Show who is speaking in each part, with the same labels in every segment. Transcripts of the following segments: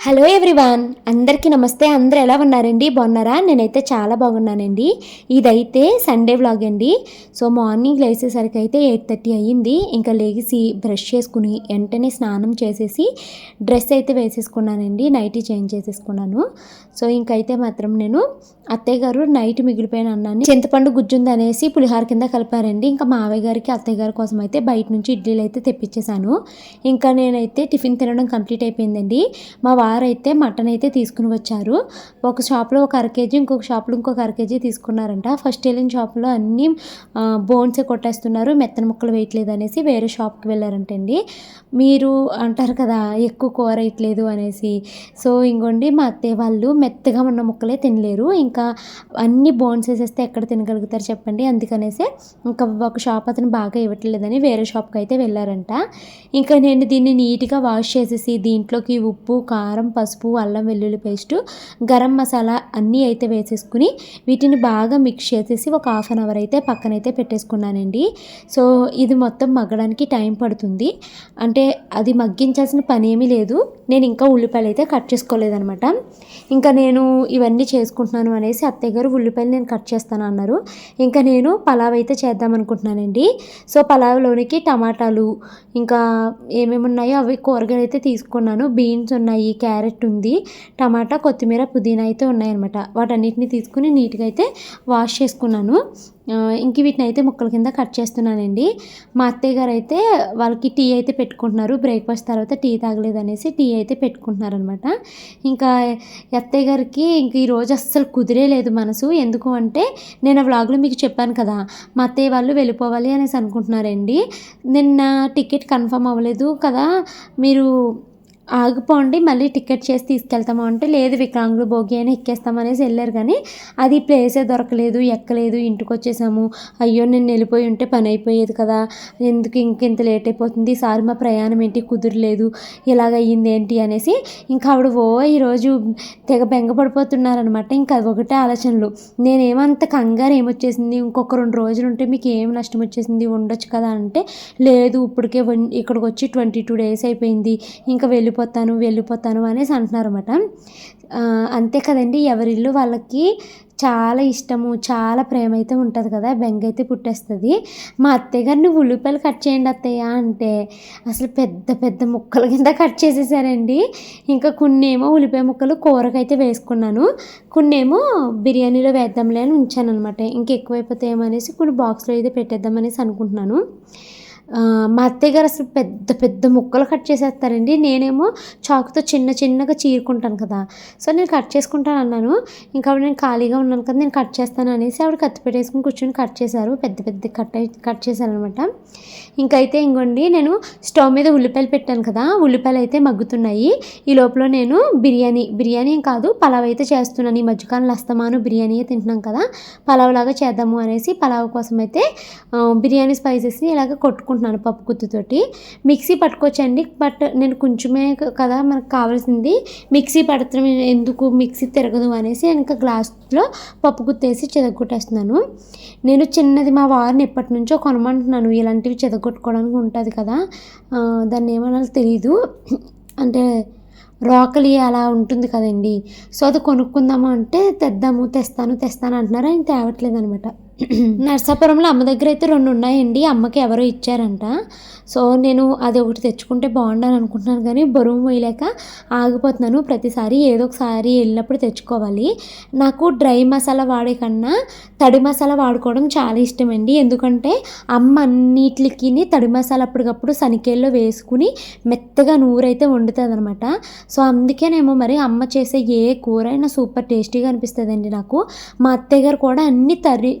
Speaker 1: Hello everyone, అందరికీ నమస్తే. అందరూ ఎలా ఉన్నారండి? బాగున్నారా? నేనైతే చాలా బాగున్నానండి. ఇదైతే సండే వ్లాగ్ అండి. సో మార్నింగ్ లేచేసరికి అయితే 8:30 అయ్యింది. ఇంకా లేచి బ్రష్ చేసుకుని వెంటనే స్నానం చేసేసి డ్రెస్ అయితే వేసేసుకున్నానండి. నైటీ చేంజ్ చేసేసుకున్నాను. సో ఇంకైతే మాత్రం నేను అత్తయ్య గారు నైట్ మిగిలిపోయిన అన్నాన్ని చింతపండు గుజ్జుంది అనేసి పులిహార కింద కలిపారండి. ఇంకా మావయ్య గారికి అత్తయ్య గారి కోసం అయితే బయట నుంచి ఇడ్లీలు అయితే తెప్పించేశాను. ఇంకా నేనైతే టిఫిన్ తినడం కంప్లీట్ అయిపోయిందండి. మా వారైతే మటన్ అయితే తీసుకుని వచ్చారు. ఒక షాప్లో ఒక అర కేజీ, ఇంకొక షాప్లో ఇంకొక అర కేజీ తీసుకున్నారంట. ఫస్ట్ వెళ్ళిన షాప్లో అన్నీ బోన్సే కొట్టేస్తున్నారు, మెత్తన ముక్కలు వేయట్లేదు అనేసి వేరే షాప్కి వెళ్ళారంటండి. మీరు అంటారు కదా ఎక్కువ కూర వేయట్లేదు అనేసి. సో ఇంకోండి మా అత్తయ్య వాళ్ళు మెత్తగా ఉన్న ముక్కలే తినలేరు. ఇంకా అన్ని బోన్స్ వేసేస్తే ఎక్కడ తినగలుగుతారు చెప్పండి. అందుకనేసి ఇంకా ఒక షాప్ అతను బాగా ఇవ్వట్లేదని వేరే షాప్కి అయితే వెళ్ళారంట. ఇంకా నేను దీన్ని నీట్గా వాష్ చేసేసి దీంట్లోకి ఉప్పు, కారం, పసుపు, అల్లం వెల్లుల్లి పేస్టు, గరం మసాలా అన్నీ అయితే వేసేసుకుని వీటిని బాగా మిక్స్ చేసేసి ఒక హాఫ్ అన్ అవర్ అయితే పక్కనైతే పెట్టేసుకున్నానండి. సో ఇది మొత్తం మగ్గడానికి టైం పడుతుంది. అంటే అది మగ్గించాల్సిన పని ఏమీ లేదు. నేను ఇంకా ఉల్లిపాయలు అయితే కట్ చేసుకోలేదనమాట. ఇంకా నేను ఇవన్నీ చేసుకుంటున్నాను అనేసి అత్తయ్య గారు ఉల్లిపాయలు నేను కట్ చేస్తాను అన్నారు. ఇంకా నేను పలావ్ అయితే చేద్దాం అనుకుంటున్నానండి. సో పలావ్లోనికి టమాటాలు ఇంకా ఏమేమి ఉన్నాయో అవి కూరగాయలు అయితే తీసుకున్నాను. బీన్స్ ఉన్నాయి, క్యారెట్ ఉంది, టమాటా, కొత్తిమీర, పుదీనా అయితే ఉన్నాయన్నమాట. వాటన్నిటిని తీసుకుని నీట్గా అయితే వాష్ చేసుకున్నాను. ఇంక వీటిని అయితే ముక్కల కింద కట్ చేస్తున్నానండి. మా అత్తయ్య గారు అయితే వాళ్ళకి టీ అయితే పెట్టుకుంటున్నారు. బ్రేక్ఫాస్ట్ తర్వాత టీ తాగలేదు అనేసి టీ అయితే పెట్టుకుంటున్నారనమాట. ఇంకా అత్తయ్య గారికి ఇంక ఈరోజు అస్సలు కుదిరే లేదు మనసు. ఎందుకు అంటే నేను ఆ వ్లాగ్లో మీకు చెప్పాను కదా, మా అత్తయ్య వాళ్ళు వెళ్ళిపోవాలి అనేసి అనుకుంటున్నారండి. నిన్న టికెట్ కన్ఫర్మ్ అవ్వలేదు కదా, మీరు ఆగిపోండి మళ్ళీ టికెట్ చేసి తీసుకెళ్తాము అంటే, లేదు వికలాంగులు భోగి అని ఎక్కేస్తామనేసి వెళ్ళారు. కానీ అది ప్లేసే దొరకలేదు, ఎక్కలేదు, ఇంటికి వచ్చేసాము. అయ్యో నేను వెళ్ళిపోయి ఉంటే పని అయిపోయేది కదా, ఎందుకు ఇంకెంత లేట్ అయిపోతుంది, ఈసారి మా ప్రయాణం ఏంటి కుదరలేదు, ఇలాగ అయ్యింది ఏంటి అనేసి ఇంకా ఆవిడ ఈరోజు తెగ బెంగపడిపోతున్నారనమాట. ఇంకా ఒకటే ఆలోచనలు. నేనేమంత కంగారు ఏమొచ్చేసింది, ఇంకొక 2 రోజులు ఉంటే మీకు ఏం నష్టం వచ్చేసింది, ఉండొచ్చు కదా అంటే, లేదు ఇప్పటికే ఇక్కడికి వచ్చి 22 డేస్ అయిపోయింది, ఇంకా వెళ్ళిపోతాను అనేసి అంటున్నారన్నమాట. అంతే కదండి, ఎవరిల్లు వాళ్ళకి చాలా ఇష్టము, చాలా ప్రేమ అయితే ఉంటుంది కదా, బెంగ అయితే పుట్టేస్తుంది. మా అత్తయ్య గారిని ఉల్లిపాయలు కట్ చేయండి అత్తయ్య అంటే అసలు పెద్ద పెద్ద ముక్కల కింద కట్ చేసేసారండి. ఇంకా కొన్నేమో ఉల్లిపాయ ముక్కలు కూరకైతే వేసుకున్నాను, కొన్నేమో బిర్యానీలో వేద్దాంలే అని ఉంచాను అనమాట. ఇంకా ఎక్కువైపోతాయేమో అనేసి కొన్ని బాక్స్లో అయితే పెట్టేద్దామనేసి అనుకుంటున్నాను. మా అత్తయ్య గారు అసలు పెద్ద పెద్ద ముక్కలు కట్ చేసేస్తారండి. నేనేమో చాకుతో చిన్న చిన్నగా చీరుకుంటాను కదా, సో నేను కట్ చేసుకుంటాను అన్నాను. ఇంకా ఆవిడ నేను ఖాళీగా ఉన్నాను కదా, నేను కట్ చేస్తాను అనేసి ఆవిడ కత్తి పెట్టేసుకుని కూర్చొని కట్ చేశారు. పెద్ద పెద్ద కట్ చేశారనమాట. ఇంకైతే ఇంకోండి నేను స్టవ్ మీద ఉల్లిపాయలు పెట్టాను కదా, ఉల్లిపాయలు అయితే మగ్గుతున్నాయి. ఈ లోపల నేను బిర్యానీ కాదు పలావ్ అయితే చేస్తున్నాను. ఈ మధ్యకాలంలో అస్తమాను బిర్యానీయే తింటున్నాం కదా, పలావ్ లాగా చేద్దాము అనేసి పలావ్ కోసం అయితే బిర్యానీ స్పైసెస్ని ఇలాగ కొట్టుకుంటున్నాను పప్పు గుత్తుతోటి. మిక్సీ పట్టుకోవచ్చండి, బట్ నేను కొంచెమే కదా మనకు కావాల్సింది, మిక్సీ పడతాం ఎందుకు, మిక్సీ తిరగదు అనేసి ఇంకా గ్లాస్లో పప్పు గుత్తేసి చెదగొట్టేస్తున్నాను. నేను చిన్నది మా వారిని ఎప్పటి నుంచో కొనమంటున్నాను, ఇలాంటివి చెదగొట్టుకోవడానికి ఉంటుంది కదా, దాన్ని ఏమన్నా తెలీదు, అంటే రోకలి అలా ఉంటుంది కదండి, సో అది కొనుక్కుందాము అంటే తెస్తాను అంటున్నారు. ఆయన తేవట్లేదు అనమాట. నర్సాపురంలో అమ్మ దగ్గర అయితే 2 ఉన్నాయండి, అమ్మకి ఎవరో ఇచ్చారంట. సో నేను అది ఒకటి తెచ్చుకుంటే బాగుండాలని అనుకుంటున్నాను, కానీ బరువు మోయలేక ఆగిపోతున్నాను. ప్రతిసారి ఏదో ఒకసారి వెళ్ళినప్పుడు తెచ్చుకోవాలి. నాకు డ్రై మసాలా వాడే కన్నా తడి మసాలా వాడుకోవడం చాలా ఇష్టమండి. ఎందుకంటే అమ్మ అన్నిటికి తడి మసాలా అప్పటికప్పుడు సనికేల్లో వేసుకుని మెత్తగా నూరైతే వండుతుంది అనమాట. సో అందుకేనేమో మరి అమ్మ చేసే ఏ కూర అయినా సూపర్ టేస్టీగా అనిపిస్తుందండి నాకు. మా అత్తయ్య గారు కూడా అన్ని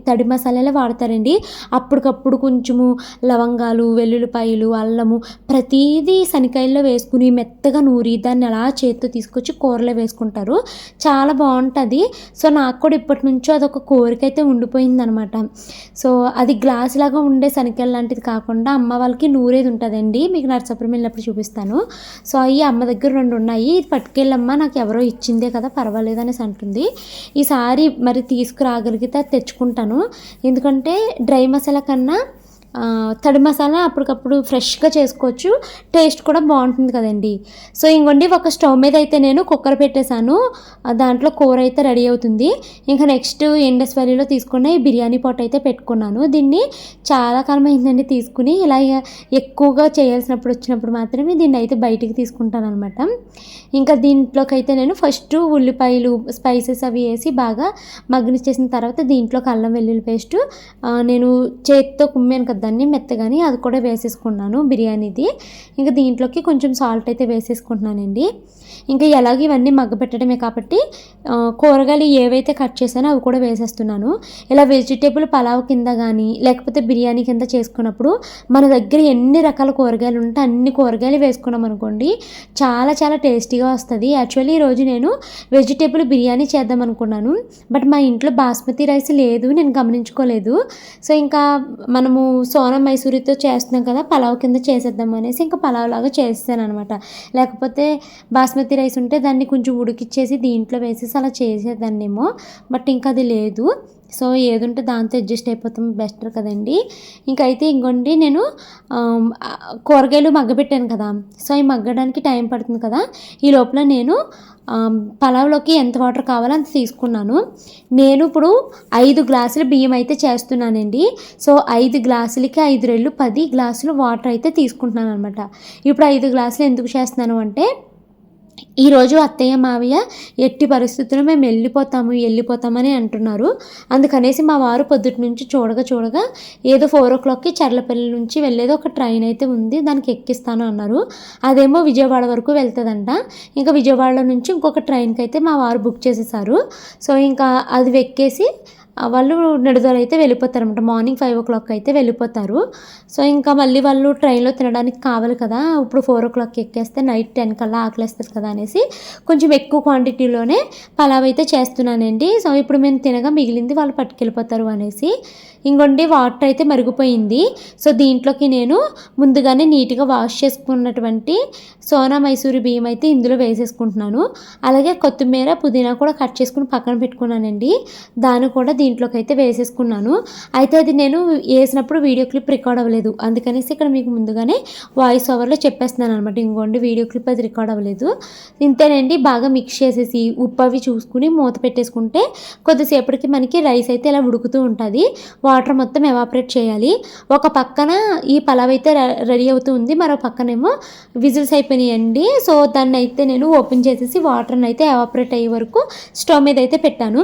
Speaker 1: తడి మసాలాలే వాడతారండి. అప్పటికప్పుడు కొంచెము లవంగాలు, వెల్లుల్లిపాయలు, అల్లము ప్రతిదీ శనకాయల్లో వేసుకుని మెత్తగా నూరి దాన్ని అలా చేతితో తీసుకొచ్చి కూరలో వేసుకుంటారు, చాలా బాగుంటుంది. సో నాకు కూడా ఇప్పటి నుంచో అదొక కోరిక అయితే ఉండిపోయిందనమాట. సో అది గ్లాస్ లాగా ఉండే శనకాయలు లాంటిది కాకుండా అమ్మ వాళ్ళకి నూరేది ఉంటుందండి, మీకు నర్సాపురం వెళ్ళినప్పుడు చూపిస్తాను. సో అవి అమ్మ దగ్గర 2 ఉన్నాయి, ఇది పట్టుకెళ్ళమ్మా నాకు ఎవరో ఇచ్చిందే కదా పర్వాలేదు అనేసి అంటుంది. ఈసారి మరి తీసుకురాగలిగితే తెచ్చుకుంటాను. ఎందుకంటే డ్రై మసాలా కన్నా తడి మసాలా అప్పటికప్పుడు ఫ్రెష్గా చేసుకోవచ్చు, టేస్ట్ కూడా బాగుంటుంది కదండి. సో ఇంకోండి ఒక స్టవ్ మీద అయితే నేను కుక్కర్ పెట్టేశాను, దాంట్లో కూర అయితే రెడీ అవుతుంది. ఇంకా నెక్స్ట్ ఇండస్ వ్యాలీలో తీసుకున్న ఈ బిర్యానీ పాట్ అయితే పెట్టుకున్నాను. దీన్ని చాలా కాలం అయిందండి తీసుకుని, ఇలా ఎక్కువగా చేయాల్సినప్పుడు వచ్చినప్పుడు మాత్రమే దీన్ని అయితే బయటికి తీసుకుంటాను అనమాట. ఇంకా దీంట్లోకి అయితే నేను ఫస్ట్ ఉల్లిపాయలు స్పైసెస్ అవి వేసి బాగా మగ్గనిచ్చేసిన తర్వాత దీంట్లోకి అల్లం వెల్లుల్లి పేస్టు నేను చేతితో కుమ్మాను కదా దాన్ని మెత్తగాని, అది కూడా వేసేసుకున్నాను బిర్యానీది. ఇంకా దీంట్లోకి కొంచెం సాల్ట్ అయితే వేసేసుకుంటున్నానండి. ఇంకా ఎలాగో ఇవన్నీ మగ్గపెట్టడమే కాబట్టి కూరగాయలు ఏవైతే కట్ చేశానో అవి కూడా వేసేస్తున్నాను. ఇలా వెజిటేబుల్ పలావ్ కింద కానీ లేకపోతే బిర్యానీ కింద చేసుకున్నప్పుడు మన దగ్గర ఎన్ని రకాల కూరగాయలు ఉంటే అన్ని కూరగాయలు వేసుకున్నాం అనుకోండి, చాలా చాలా టేస్టీగా వస్తుంది. యాక్చువల్లీ ఈరోజు నేను వెజిటేబుల్ బిర్యానీ చేద్దాం అనుకున్నాను, బట్ మా ఇంట్లో బాస్మతి రైస్ లేదు, నేను గమనించుకోలేదు. సో ఇంకా మనము సోనా మైసూరితో చేస్తున్నాం కదా, పలావ్ కింద చేసేద్దాం అనేసి ఇంకా పలావ్ లాగా చేస్తాను అనమాట. లేకపోతే బాస్మతి రైస్ ఉంటే దాన్ని కొంచెం ఉడికిచ్చేసి దీంట్లో వేసేసి అలా చేసేదాన్నేమో, బట్ ఇంకా అది లేదు. సో ఏది ఉంటే దాంతో అడ్జస్ట్ అయిపోతాం, బెటర్ కదండి. ఇంకైతే ఇంకోండి నేను కూరగాయలు మగ్గబెట్టాను కదా, సో ఈ మగ్గడానికి టైం పడుతుంది కదా, ఈ లోపల నేను పలావ్లోకి ఎంత వాటర్ కావాలో అంత తీసుకున్నాను. నేను ఇప్పుడు 5 గ్లాసుల బియ్యం అయితే చేస్తున్నానండి. సో 5 గ్లాసులకి 5 రెళ్ళు 10 గ్లాసులు వాటర్ అయితే తీసుకుంటున్నాను అనమాట. ఇప్పుడు 5 గ్లాసులు ఎందుకు చేస్తున్నాను అంటే, ఈరోజు అత్తయ్య మావయ్య ఎట్టి పరిస్థితుల్లో మేము వెళ్ళిపోతామని అంటున్నారు. అందుకనేసి మా వారు పొద్దుటి నుంచి చూడగా ఏదో 4 o'clockకి చర్లపల్లి నుంచి వెళ్ళేది ఒక ట్రైన్ అయితే ఉంది, దానికి ఎక్కిస్తాను అన్నారు. అదేమో విజయవాడ వరకు వెళ్తుందంట. ఇంకా విజయవాడలో నుంచి ఇంకొక ట్రైన్కి అయితే మా వారు బుక్ చేసేసారు. సో ఇంకా అది ఎక్కేసి వాళ్ళు నిడదవోలు అయితే వెళ్ళిపోతారనమాట. మార్నింగ్ 5 o'clock అయితే వెళ్ళిపోతారు. సో ఇంకా మళ్ళీ వాళ్ళు ట్రైన్లో తినడానికి కావాలి కదా, ఇప్పుడు 4 o'clock ఎక్కేస్తే నైట్ 10 కల్లా ఆకలేస్తుంది కదా అనేసి కొంచెం ఎక్కువ క్వాంటిటీలోనే పలావ్ అయితే చేస్తున్నానండి. సో ఇప్పుడు మేము తినగా మిగిలింది వాళ్ళు పట్టుకెళ్ళిపోతారు అనేసి. ఇంకొండి వాటర్ అయితే మరిగిపోయింది. సో దీంట్లోకి నేను ముందుగానే నీట్గా వాష్ చేసుకున్నటువంటి సోనా మైసూరి బియ్యం అయితే ఇందులో వేసేసుకుంటున్నాను. అలాగే కొత్తిమీర పుదీనా కూడా కట్ చేసుకుని పక్కన పెట్టుకున్నానండి, దాన్ని కూడా దీంట్లోకి అయితే వేసేసుకున్నాను. అయితే అది నేను వేసినప్పుడు వీడియో క్లిప్ రికార్డ్ అవ్వలేదు, అందుకనేసి ఇక్కడ మీకు ముందుగానే వాయిస్ ఓవర్లో చెప్పేస్తున్నాను అనమాట. ఇంకోండి వీడియో క్లిప్ అది రికార్డ్ అవ్వలేదు. ఇంతేనండి, బాగా మిక్స్ చేసేసి ఉప్పు అవి చూసుకుని మూత పెట్టేసుకుంటే కొద్దిసేపటికి మనకి రైస్ అయితే ఇలా ఉడుకుతూ ఉంటుంది. వాటర్ మొత్తం ఎవాపరేట్ చేయాలి. ఒక పక్కన ఈ పలావ్ అయితే రెడీ అవుతూ ఉంది, మరో పక్కనేమో విజిల్స్ అయిపోయినాయండి. సో దాన్ని అయితే నేను ఓపెన్ చేసేసి వాటర్ని అయితే ఎవాపరేట్ అయ్యే వరకు స్టవ్ మీద అయితే పెట్టాను.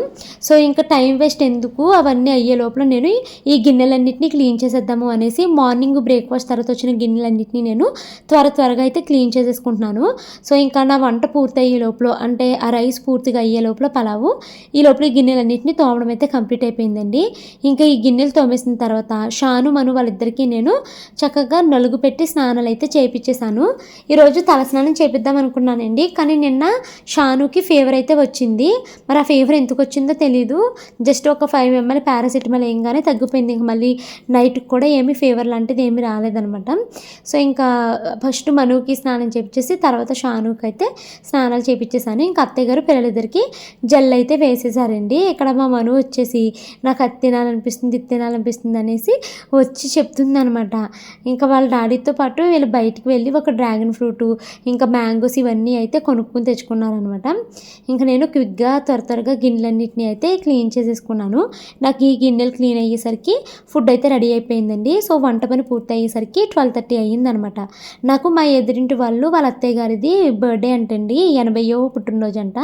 Speaker 1: సో ఇంకా టైం వేస్ట్ ఎందుకు, అవన్నీ అయ్యే లోపల నేను ఈ గిన్నెలన్నింటినీ క్లీన్ చేసేద్దాము అనేసి మార్నింగ్ బ్రేక్ఫాస్ట్ తర్వాత వచ్చిన గిన్నెలన్నింటినీ నేను త్వరగా అయితే క్లీన్ చేసేసుకుంటున్నాను. సో ఇంకా నా వంట పూర్తి అయ్యే లోపల, అంటే ఆ రైస్ పూర్తిగా అయ్యే లోపల పలావు, ఈ లోపల ఈ గిన్నెలన్నింటినీ తోమడం అయితే కంప్లీట్ అయిపోయిందండి. ఇంకా ఈ గిన్నెలు తోమేసిన తర్వాత షాను మను వాళ్ళిద్దరికీ నేను చక్కగా నలుగు పెట్టి స్నానాలు అయితే చేయించేశాను. ఈరోజు తలస్నానం చేపిద్దాం అనుకున్నానండి, కానీ నిన్న షానుకి ఫీవర్ అయితే వచ్చింది. మరి ఆ ఫీవర్ ఎందుకు వచ్చిందో తెలీదు, జస్ట్ ఒక 5 ml పారాసిటమాల్ వేయగానే తగ్గిపోయింది. ఇంక మళ్ళీ నైట్కి కూడా ఏమీ ఫీవర్ లాంటిది ఏమీ రాలేదనమాట. సో ఇంకా ఫస్ట్ మనుకి స్నానం చేయించేసి తర్వాత షానుకి అయితే స్నానాలు చేయించేసాను. ఇంకా అత్తయ్య గారు పిల్లలిద్దరికి జెల్ అయితే వేసేసారండి. ఇక్కడ మా మను వచ్చేసి నాకు అది తినాలనిపిస్తుంది ఇది తినాలనిపిస్తుంది అనేసి వచ్చి చెప్తుంది అనమాట. ఇంకా వాళ్ళ డాడీతో పాటు వీళ్ళు బయటికి వెళ్ళి ఒక డ్రాగన్ ఫ్రూట్ ఇంకా మ్యాంగోస్ ఇవన్నీ అయితే కొనుక్కొని తెచ్చుకున్నారనమాట. ఇంకా నేను క్విక్గా త్వరగా గిన్నెలన్నింటినీ అయితే క్లీన్ చేసేసుకున్నాను. నాకు ఈ గిన్నెలు క్లీన్ అయ్యేసరికి ఫుడ్ అయితే రెడీ అయిపోయిందండి. సో వంట పని పూర్తి అయ్యేసరికి 12:30 అయ్యిందనమాట. నాకు మా ఎదురింటి వాళ్ళ అత్తయ్య గారిది బర్త్డే అంటండి, 80వ పుట్టినరోజు అంట.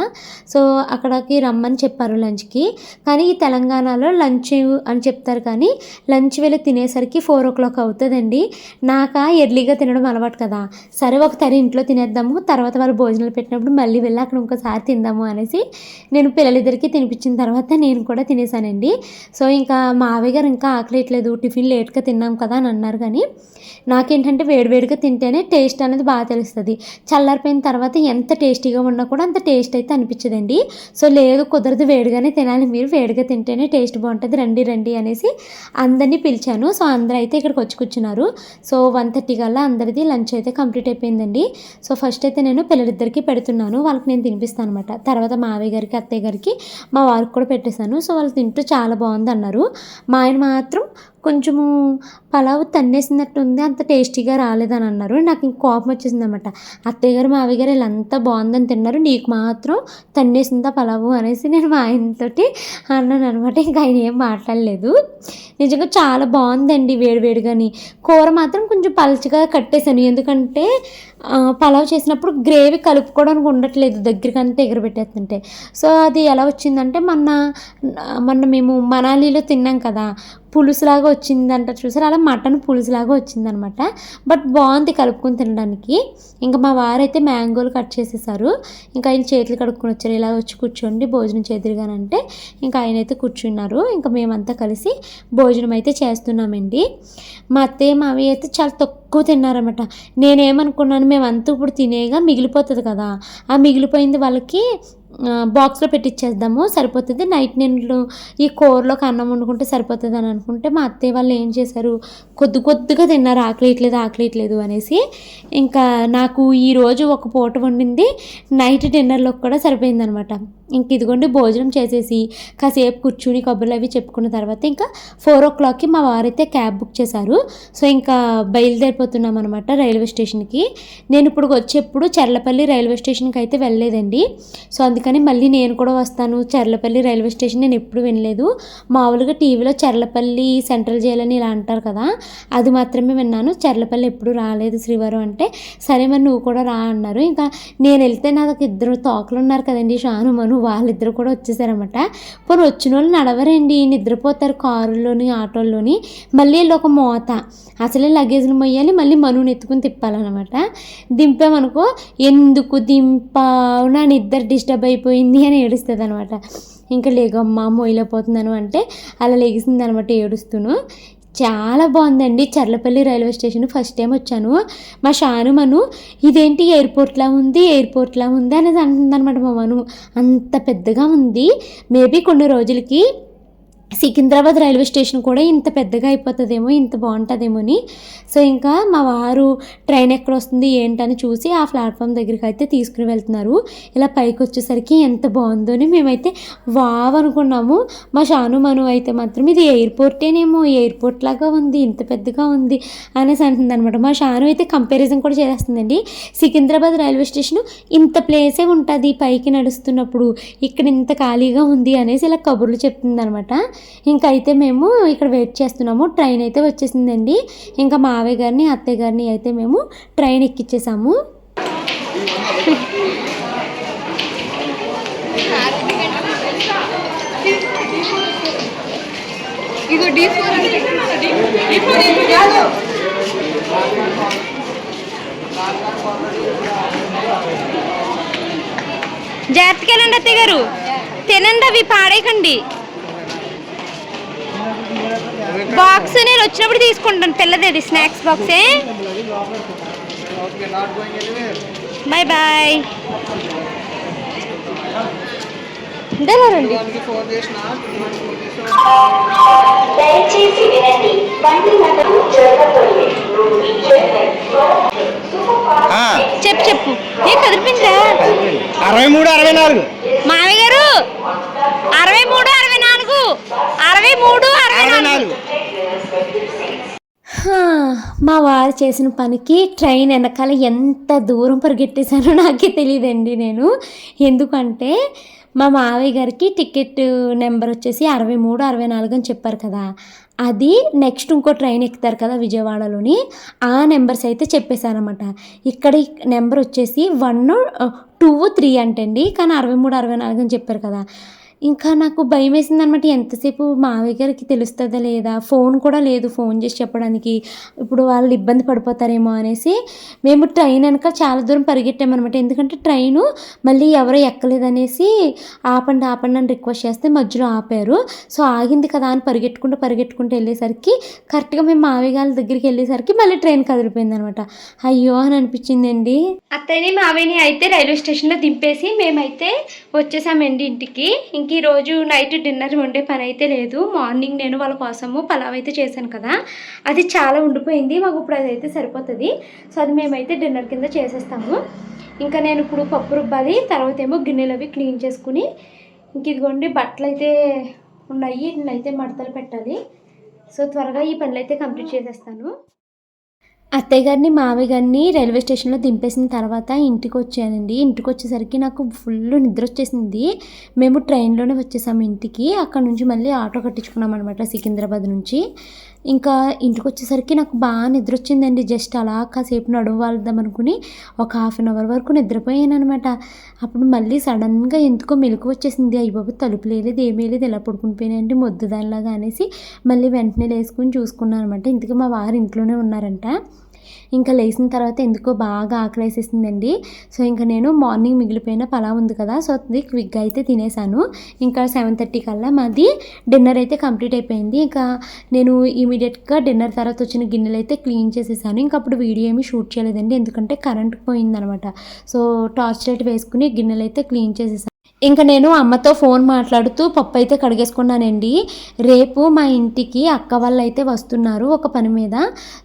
Speaker 1: సో అక్కడికి రమ్మని చెప్పారు లంచ్కి. కానీ ఈ తెలంగాణలో లంచ్ అని చెప్తారు, కానీ లంచ్ వేళ తినేసరికి 4 o'clock అవుతుందండి. నాక ఎర్లీగా తినడం అలవాటు కదా, సరే ఒకసారి ఇంట్లో తినేద్దాము, తర్వాత వాళ్ళు భోజనాలు పెట్టినప్పుడు మళ్ళీ వెళ్ళి అక్కడ ఇంకోసారి తిందాము అనేసి నేను పిల్లలిద్దరికీ తినిపించిన తర్వాత నేను కూడా తినేసానండి. సో ఇంకా మావయ్య గారు ఇంకా ఆకలేయట్లేదు, టిఫిన్ లేట్గా తిన్నాం కదా అని అన్నారు. కానీ నాకేంటంటే వేడివేడిగా తింటేనే టేస్ట్ అనేది బాగా తెలుస్తుంది. చల్లారిపోయిన తర్వాత ఎంత టేస్టీగా ఉన్నా కూడా అంత టేస్ట్ అయితే అనిపించదండి. సో లేదు కుదరదు, వేడిగానే తినాలి, మీరు వేడిగా తింటేనే టేస్ట్ బాగుంటుంది, రండి అనేసి అందరినీ పిలిచాను. సో అందరూ అయితే ఇక్కడికి వచ్చి కూర్చున్నారు. సో 1:30 కల్లా అందరిది లంచ్ అయితే కంప్లీట్ అయిపోయిందండి. సో ఫస్ట్ అయితే నేను పిల్లలిద్దరికీ పెడుతున్నాను, వాళ్ళకి నేను తినిపిస్తాను అనమాట. తర్వాత మావయ్య గారికి అత్తయ్య గారికి మా వారికి కూడా పెట్టేశాను. సో వాళ్ళు తింటూ చాలా బాగుంది అన్నారు. మా ఆయన మాత్రం కొంచెము పలావ్ తన్నేసినట్టు ఉంది, అంత టేస్టీగా రాలేదని అన్నారు. నాకు ఇంక కోపం వచ్చేసింది అనమాట. అత్తయ్య గారు మావయ్య గారు వీళ్ళంతా బాగుందని తిన్నారు, నీకు మాత్రం తన్నేసిందా పలావు అనేసి నేను మా ఆయనతోటి అన్నాను అనమాట. ఇంకా ఆయన ఏం మాట్లాడలేదు. నిజంగా చాలా బాగుందండి వేడివేడిగాని. కూర మాత్రం కొంచెం పలచగా కట్టేశాను, ఎందుకంటే పలావ్ చేసినప్పుడు గ్రేవీ కలుపుకోవడానికి ఉండట్లేదు, దగ్గరికి అంతా ఎగరబెట్టేస్తుంటే. సో అది ఎలా వచ్చిందంటే మొన్న మేము మనాలిలో తిన్నాం కదా, పులుసులాగా వచ్చిందంట చూసారు, అలా మటన్ పులుసులాగా వచ్చిందనమాట. బట్ బాగుంది కలుపుకొని తినడానికి. ఇంకా మా వారైతే మ్యాంగోలు కట్ చేసేసారు. ఇంకా ఆయన చేతులు కడుక్కొని వచ్చారు, ఇలా వచ్చి కూర్చోండి భోజనం చేదురుగానంటే ఇంకా ఆయన అయితే కూర్చున్నారు. ఇంకా మేమంతా కలిసి భోజనం అయితే చేస్తున్నామండి. మా అత్తయ్య మావయ్య అయితే చాలా తక్కువ తిన్నారన్నమాట. నేనేమనుకున్నాను, మేమంతా ఇప్పుడు తినేగా మిగిలిపోతుంది కదా, ఆ మిగిలిపోయింది వాళ్ళకి బాక్స్లో పెట్టిచ్చేద్దాము సరిపోతుంది, నైట్ నేను ఈ కూరలోకి అన్నం వండుకుంటే సరిపోతుంది అని అనుకుంటే మా అత్తయ్య వాళ్ళు ఏం చేశారు, కొద్దిగా తిన్నారు, ఆకలియట్లేదు అనేసి. ఇంకా నాకు ఈరోజు ఒక పూట వండింది నైట్ డిన్నర్లోకి కూడా సరిపోయిందనమాట. ఇంక ఇదిగోండి భోజనం చేసేసి కాసేపు కూర్చుని కబుర్లు అవి చెప్పుకున్న తర్వాత ఇంకా 4 o'clockకి మా వారైతే క్యాబ్ బుక్ చేశారు. సో ఇంకా బయలుదేరిపోతున్నాం అనమాట రైల్వే స్టేషన్కి. నేను ఇప్పుడు వచ్చేప్పుడు చర్లపల్లి రైల్వే స్టేషన్కి అయితే వెళ్ళలేదండి. సో అందుకని మళ్ళీ నేను కూడా వస్తాను. చర్లపల్లి రైల్వే స్టేషన్ నేను ఎప్పుడు వినలేదు, మామూలుగా టీవీలో చర్లపల్లి సెంట్రల్ జైలు అని ఇలా అంటారు కదా, అది మాత్రమే విన్నాను. చర్లపల్లి ఎప్పుడు రాలేదు శ్రీవారం అంటే, సరే మరి నువ్వు కూడా రా అన్నారు. ఇంకా నేను వెళ్తే నాకు 2 తోకలు ఉన్నారు కదండి, షాను మను, వాళ్ళిద్దరు కూడా వచ్చేసారనమాట. పోనీ వచ్చిన వాళ్ళు నడవరండి, నిద్రపోతారు కారులోని ఆటోల్లోని. మళ్ళీ వీళ్ళు ఒక మోత, అసలే లగేజ్లు మొయ్యాలి, మళ్ళీ మనుని ఎత్తుకుని తిప్పాలన్నమాట. దింపామనుకో, ఎందుకు దింపావు నా నిద్ర డిస్టర్బ్ అయిపోయింది అని ఏడుస్తుంది అనమాట. ఇంకా లేగమ్మా మొయ్యలేకపోతున్నాను అంటే అలా లెగిసింది అనమాట ఏడుస్తూను. చాలా బాగుందండి Charlapalli railway station. First time వచ్చాను. మా షాను మను ఇదేంటి ఎయిర్పోర్ట్లా ఉంది అనేది అంటుందన్నమాట. మా మను అంత పెద్దగా ఉంది. మేబీ కొన్ని రోజులకి సికింద్రాబాద్ రైల్వే స్టేషన్ కూడా ఇంత పెద్దగా అయిపోతుందేమో, ఇంత బాగుంటుందేమో అని. సో ఇంకా మా వారు ట్రైన్ ఎక్కడ వస్తుంది ఏంటని చూసి ఆ ప్లాట్ఫామ్ దగ్గరికి అయితే తీసుకుని వెళ్తున్నారు. ఇలా పైకి వచ్చేసరికి ఎంత బాగుందో అని మేమైతే వావ్ అనుకున్నాము. మా షాను మను అయితే మాత్రం ఇది ఎయిర్పోర్టేనేమో, ఎయిర్పోర్ట్ లాగా ఉంది, ఇంత పెద్దగా ఉంది అనేసి అంటుందన్నమాట. మా షాను అయితే కంపారిజన్ కూడా చేస్తుందండి. సికింద్రాబాద్ రైల్వే స్టేషన్ ఇంత ప్లేసే ఉంటుంది పైకి నడుస్తున్నప్పుడు, ఇక్కడ ఇంత ఖాళీగా ఉంది అనేసి ఇలా కబుర్లు చెప్తుంది అనమాట. ఇంకా అయితే మేము ఇక్కడ వెయిట్ చేస్తున్నాము. ట్రైన్ అయితే వచ్చేసిందండి. ఇంకా మావయ్య గారిని అత్తయ్య గారిని అయితే మేము ట్రైన్ ఎక్కిచ్చేసాము. జాగ్రత్తగానండి అత్తయ్య గారు, తినండి అవి పాడేయకండి. బాక్స్ నేను వచ్చినప్పుడు తీసుకుంటాను, పిల్లది అది స్నాక్స్ బాక్సే. Bye bye. రండి. చెప్పు ఏ కదిలిపించా.
Speaker 2: 63 64
Speaker 1: మావయ్య గారు 63 64 63 64. మా వారు చేసిన పనికి ట్రైన్ వెనకాల ఎంత దూరం పరిగెట్టేశానో నాకే తెలియదండి నేను. ఎందుకంటే మా మావయ్య గారికి టికెట్ నెంబర్ వచ్చేసి 63 64 అని చెప్పారు కదా, అది నెక్స్ట్ ఇంకో ట్రైన్ ఎక్కుతారు కదా విజయవాడలోని, ఆ నెంబర్స్ అయితే చెప్పేశారనమాట. ఇక్కడ నెంబర్ వచ్చేసి 1 2 3 అంటండి, కానీ 63 64 అని చెప్పారు కదా. ఇంకా నాకు భయం వేసింది అనమాట, ఎంతసేపు మావయ్య గారికి తెలుస్తుందా లేదా, ఫోన్ కూడా లేదు ఫోన్ చేసి చెప్పడానికి, ఇప్పుడు వాళ్ళు ఇబ్బంది పడిపోతారేమో అనేసి మేము ట్రైన్ వెనక చాలా దూరం పరిగెట్టామన్నమాట. ఎందుకంటే ట్రైను మళ్ళీ ఎవరో ఎక్కలేదనేసి ఆపండి అని రిక్వెస్ట్ చేస్తే మధ్యలో ఆపారు. సో ఆగింది కదా అని పరిగెట్టుకుంటూ వెళ్ళేసరికి కరెక్ట్గా మేము మావయ్య గారి దగ్గరికి వెళ్ళేసరికి మళ్ళీ ట్రైన్ కదిలిపోయింది అనమాట. అయ్యో అని అనిపించిందండి. అత్తయ్యని మావయ్యని అయితే రైల్వే స్టేషన్లో దింపేసి మేమైతే వచ్చేసామండి ఇంటికి. ఇంక ఈరోజు నైట్ డిన్నర్ వండే పని అయితే లేదు. మార్నింగ్ నేను వాళ్ళ కోసము పలావ్ అయితే చేశాను కదా, అది చాలా ఉండిపోయింది, మాకు ఇప్పుడు అదైతే సరిపోతుంది. సో అది మేమైతే డిన్నర్ కింద చేసేస్తాము. ఇంకా నేను ఇప్పుడు పప్పు రుబ్బాలి, తర్వాత ఏమో గిన్నెలు అవి క్లీన్ చేసుకుని ఇంక ఇదిగోండి బట్టలు అయితే ఉన్నాయి, అయితే మడతలు పెట్టాలి. సో త్వరగా ఈ పనులు అయితే కంప్లీట్ చేసేస్తాను. అత్తయ్య గారిని, మావయ్య గారిని రైల్వే స్టేషన్‌లో దింపేసిన తర్వాత ఇంటికొచ్చానండి. ఇంటికొచ్చేసరికి నాకు ఫుల్లు నిద్రొచ్చేసింది. మేము ట్రైన్‌లోనే వచ్చేసాము ఇంటికి. అక్కడ నుంచి మళ్ళీ ఆటో కట్టించుకున్నామనమాట సికింద్రాబాద్ నుంచి. ఇంకా ఇంటికొచ్చేసరికి నాకు బాగా నిద్రొచ్చిందండి. జస్ట్ అలా కాసేపు నడుము వాల్దామనుకుని ఒక హాఫ్ అన్ అవర్ వరకు నిద్రపోయాననమాట. అప్పుడు మళ్ళీ సడన్‌గా ఎందుకో మెలుకువ వచ్చేసింది. అయ్య బాబోయ్! తలుపు లేదు, ఏమీ లేదు, ఇలా పడుకుని పోయానేంటి మొద్దుదానిలాగా అనేసి మళ్ళీ వెంటనే లేసుకొని చూసుకున్నాననమాట. ఇంతకీ మా వారు ఇంట్లోనే ఉన్నారంట. ఇంకా లేచిన తర్వాత ఎందుకో బాగా ఆకలేసేసిందండి. సో ఇంకా నేను మార్నింగ్ మిగిలిపోయిన పలావ్ ఉంది కదా, సో అది క్విక్గా అయితే తినేసాను. ఇంకా 7:30 కల్లా మాది డిన్నర్ అయితే కంప్లీట్ అయిపోయింది. ఇంకా నేను ఇమీడియట్గా డిన్నర్ తర్వాత వచ్చిన గిన్నెలు అయితే క్లీన్ చేసేసాను. ఇంకా అప్పుడు వీడియో ఏమీ షూట్ చేయలేదండి, ఎందుకంటే కరెంట్ పోయిందనమాట. సో టార్చ్ లైట్ వేసుకుని గిన్నెలు అయితే క్లీన్ చేసేసాను. ఇంకా నేను అమ్మతో ఫోన్ మాట్లాడుతూ పప్పు అయితే కడిగేసుకున్నానండి. రేపు మా ఇంటికి అక్క వాళ్ళు అయితే వస్తున్నారు ఒక పని మీద.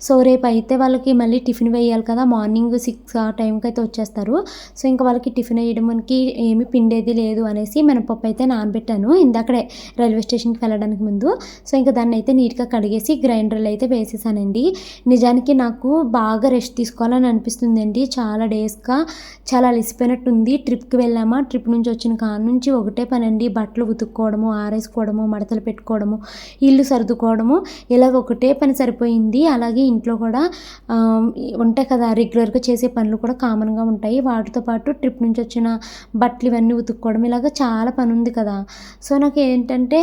Speaker 1: సో రేపు అయితే వాళ్ళకి మళ్ళీ టిఫిన్ వేయాలి కదా, మార్నింగ్ 6 ఆ టైంకి అయితే వచ్చేస్తారు. సో ఇంకా వాళ్ళకి టిఫిన్ వేయడానికి ఏమి పిండేది లేదు అనేసి మినపప్పు అయితే నానబెట్టాను ఇందాకడే రైల్వే స్టేషన్కి వెళ్ళడానికి ముందు. సో ఇంకా దాన్ని అయితే నీట్గా కడిగేసి గ్రైండర్లో అయితే వేసేసానండి. నిజానికి నాకు బాగా రెస్ట్ తీసుకోవాలని అనిపిస్తుందండి. చాలా డేస్గా చాలా అలసిపోయినట్టుంది. ట్రిప్కి వెళ్ళామా, ట్రిప్ నుంచి వచ్చిన నుంచి ఒకటే పని అండి. బట్టలు ఉతుక్కోవడము, ఆరేసుకోవడము, మడతలు పెట్టుకోవడము, ఇల్లు సర్దుకోవడము, ఇలాగ ఒకటే పని సరిపోయింది. అలాగే ఇంట్లో కూడా ఉంటాయి కదా రెగ్యులర్గా చేసే పనులు కూడా కామన్గా ఉంటాయి. వాటితో పాటు ట్రిప్ నుంచి వచ్చిన బట్టలు ఇవన్నీ ఉతుక్కోవడం, ఇలాగ చాలా పని ఉంది కదా. సో నాకు ఏంటంటే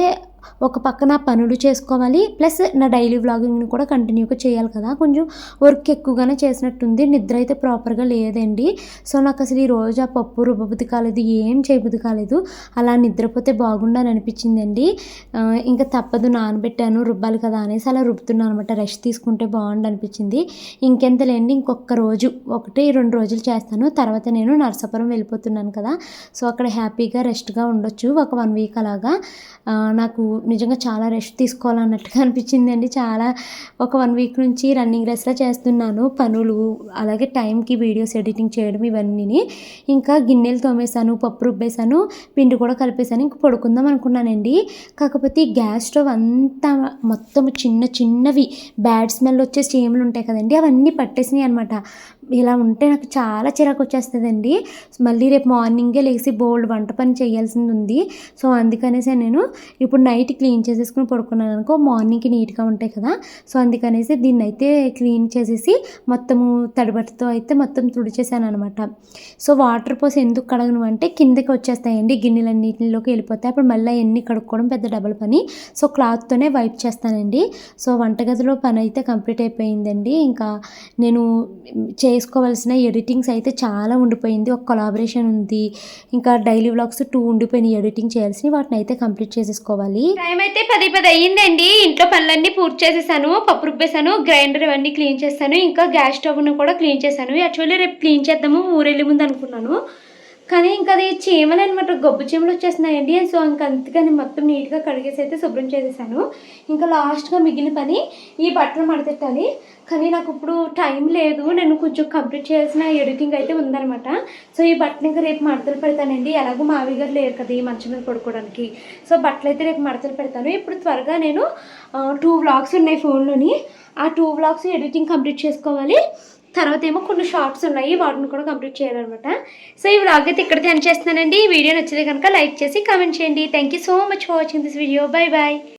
Speaker 1: ఒక పక్కన పనులు చేసుకోవాలి, ప్లస్ నా డైలీ వ్లాగింగ్ని కూడా కంటిన్యూగా చేయాలి కదా. కొంచెం వర్క్ ఎక్కువగానే చేసినట్టుంది. నిద్ర అయితే ప్రాపర్గా లేదండి. సో నాకు అసలు ఈ రోజు ఆ పప్పు రుబ్బబుద్ధి కాలేదు, ఏం చేయబుద్ధి కాలేదు. అలా నిద్రపోతే బాగుండని అనిపించిందండి. ఇంకా తప్పదు, నానబెట్టాను రుబ్బాలి కదా అనేసి అలా రుబ్బుతున్నాను అనమాట. రెస్ట్ తీసుకుంటే బాగుండు అనిపించింది. ఇంకెంతలేండి, ఇంకొక రోజు 1-2 రోజులు చేస్తాను, తర్వాత నేను నరసాపురం వెళ్ళిపోతున్నాను కదా. సో అక్కడ హ్యాపీగా రెస్ట్గా ఉండొచ్చు ఒక 1 వీక్ అలాగా. నాకు నిజంగా చాలా రెస్ట్ తీసుకోవాలన్నట్టుగా అనిపించిందండి. చాలా ఒక 1 వీక్ నుంచి రన్నింగ్ రేస్లా చేస్తున్నాను పనులు, అలాగే టైంకి వీడియోస్ ఎడిటింగ్ చేయడం ఇవన్నీ. ఇంకా గిన్నెలు తోమేశాను, పప్పు రుబ్బేశాను, పిండి కూడా కలిపేశాను. ఇంక పడుకుందాం అనుకున్నానండి. కాకపోతే ఈ గ్యాస్ స్టవ్ అంతా మొత్తం చిన్నవి బ్యాడ్ స్మెల్ వచ్చే చీమలు ఉంటాయి కదండి, అవన్నీ పట్టేసినాయి అనమాట. ఇలా ఉంటే నాకు చాలా చిరాకు వచ్చేస్తుందండి. మళ్ళీ రేపు మార్నింగే లేచి బోల్డ్ వంట పని చేయాల్సింది ఉంది. సో అందుకనేసి నేను ఇప్పుడు నైట్ క్లీన్ చేసేసుకుని పడుకున్నాను అనుకో, మార్నింగ్కి నీట్గా ఉంటాయి కదా. సో అందుకనేసి దీన్ని అయితే క్లీన్ చేసేసి మొత్తము తడిబట్టతో అయితే మొత్తం తుడిచేసాను అనమాట. సో వాటర్ పోసి ఎందుకు కడగను అంటే కిందకి వచ్చేస్తాయండి, గిన్నెలన్నిటిలోకి వెళ్ళిపోతాయి. అప్పుడు మళ్ళీ ఎన్ని కడుక్కోవడం పెద్ద డబల్ పని. సో క్లాత్తోనే వైప్ చేస్తానండి. సో వంటగదిలో పని అయితే కంప్లీట్ అయిపోయిందండి. ఇంకా నేను చేసుకోవాల్సిన ఎడిటింగ్స్ అయితే చాలా ఉండిపోయింది. ఒక కొలాబరేషన్ ఉంది, ఇంకా డైలీ వ్లాగ్స్ 2 ఉండిపోయినాయి ఎడిటింగ్ చేయాల్సినవి. వాటిని అయితే కంప్లీట్ చేసేసుకోవాలి. టైం అయితే 10 అయ్యిందండి. ఇంట్లో పనులన్నీ పూర్తి చేసేసాను, పప్పు రుబ్బేసాను, గ్రైండర్ ఇవన్నీ క్లీన్ చేశాను, ఇంకా గ్యాస్ స్టవ్ను కూడా క్లీన్ చేశాను. యాక్చువల్లీ రేపు క్లీన్ చేద్దాము ఊరెళ్ళే ముందు అనుకున్నాను, కానీ ఇంకా అది చీమలు అనమాట, గబ్బు చీమలు వచ్చేస్తున్నాయండి. సో ఇంకా అందుకని మొత్తం నీట్గా కడిగేసి అయితే శుభ్రం చేసేసాను. ఇంకా లాస్ట్గా మిగిలిన పని ఈ బట్టలు మడతెట్టాలి, కానీ నాకు ఇప్పుడు టైం లేదు. నేను కొంచెం కంప్లీట్ చేయాల్సిన ఎడిటింగ్ అయితే ఉందనమాట. సో ఈ బట్టలు ఇంకా రేపు మడతలు పెడతానండి. ఎలాగో మావి గారు లేరు కదా ఈ మంచం మీద పడుకోవడానికి. సో బట్టలు అయితే రేపు మడతలు పెడతాను. ఇప్పుడు త్వరగా నేను 2 వ్లాగ్స్ ఉన్నాయి ఫోన్లోని, ఆ 2 వ్లాగ్స్ ఎడిటింగ్ కంప్లీట్ చేసుకోవాలి. తర్వాత ఏమో కొన్ని షార్ట్స్ ఉన్నాయి, వాటిని కూడా కంప్లీట్ చేయాలన్నమాట. సో ఈ వ్లాగ్ అయితే ఇక్కడితే ఎండ్ చేస్తున్నానండి. ఈ వీడియో నచ్చితే కనుక లైక్ చేసి కామెంట్ చేయండి. Thank you so much for watching this video. Bye bye.